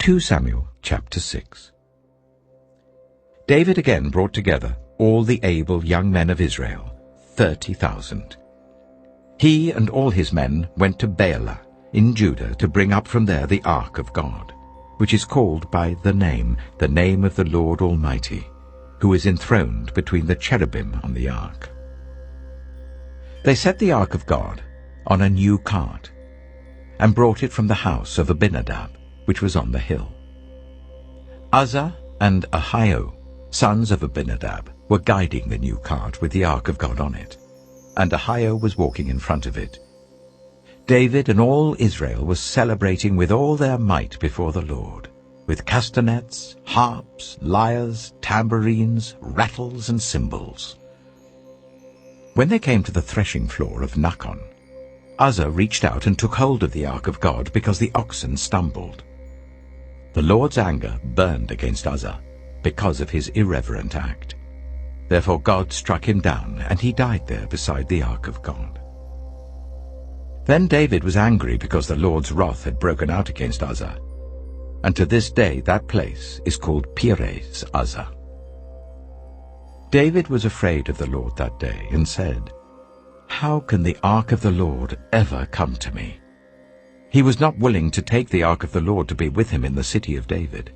2 Samuel chapter 6. David again brought together all the able young men of Israel, 30,000. He and all his men went to Baalah in Judah to bring up from there the ark of God, which is called by the name of the Lord Almighty, who is enthroned between the cherubim on the ark. They set the ark of God on a new cart, and brought it from the house of Abinadab, which was on the hill. Uzzah and Ahio, sons of Abinadab, were guiding the new cart with the ark of God on it, and Ahio was walking in front of it. David and all Israel was celebrating with all their might before the Lord, with castanets, harps, lyres, tambourines, rattles, and cymbals. When they came to the threshing floor of Nakon, Uzzah reached out and took hold of the ark of God because the oxen stumbled. The Lord's anger burned against Uzzah because of his irreverent act. Therefore God struck him down, and he died there beside the ark of God. Then David was angry because the Lord's wrath had broken out against Uzzah, and to this day that place is called Perez Uzzah. David was afraid of the Lord that day and said, "How can the ark of the Lord ever come to me?" He was not willing to take the ark of the Lord to be with him in the city of David.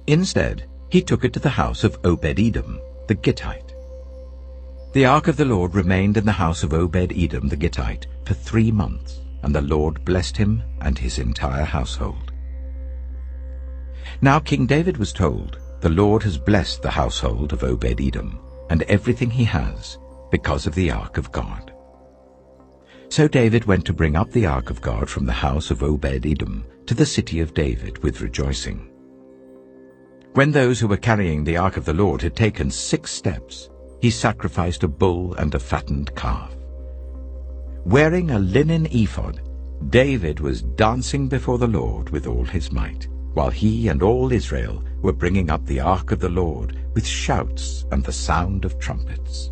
Instead, he took it to the house of Obed-Edom, the Gittite. The ark of the Lord remained in the house of Obed-Edom the Gittite for 3 months, and the Lord blessed him and his entire household. Now King David was told, "The Lord has blessed the household of Obed-Edom and everything he has because of the ark of God." So David went to bring up the ark of God from the house of Obed-Edom to the city of David with rejoicing. When those who were carrying the ark of the Lord had taken 6 steps, he sacrificed a bull and a fattened calf. Wearing a linen ephod, David was dancing before the Lord with all his might, while he and all Israel were bringing up the ark of the Lord with shouts and the sound of trumpets.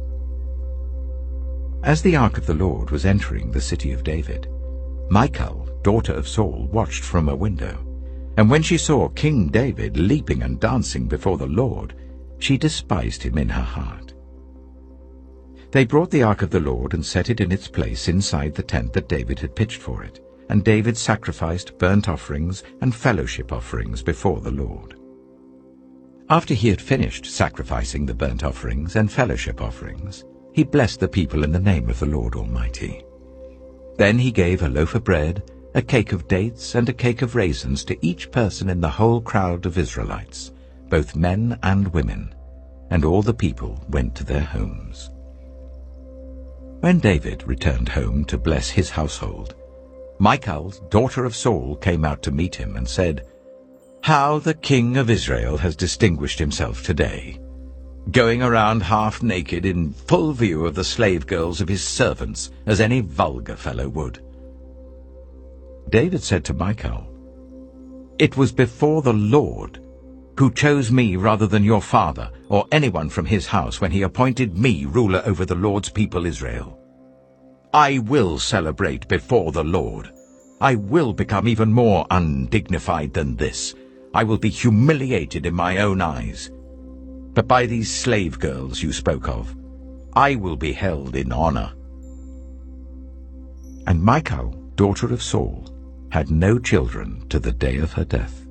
As the ark of the Lord was entering the city of David, Michal, daughter of Saul, watched from a window, and when she saw King David leaping and dancing before the Lord, she despised him in her heart. They brought the ark of the Lord and set it in its place inside the tent that David had pitched for it, and David sacrificed burnt offerings and fellowship offerings before the Lord. After he had finished sacrificing the burnt offerings and fellowship offerings, he blessed the people in the name of the Lord Almighty. Then he gave a loaf of bread, a cake of dates, and a cake of raisins to each person in the whole crowd of Israelites, both men and women, and all the people went to their homes. When David returned home to bless his household, Michal, daughter of Saul, came out to meet him and said, "How the king of Israel has distinguished himself today, going around half naked in full view of the slave girls of his servants, as any vulgar fellow would." David said to Michal, "It was before the Lord, who chose me rather than your father or anyone from his house when he appointed me ruler over the Lord's people Israel. I will celebrate before the Lord. I will become even more undignified than this. I will be humiliated in my own eyes. But by these slave girls you spoke of, I will be held in honor." And Michal, daughter of Saul, had no children to the day of her death.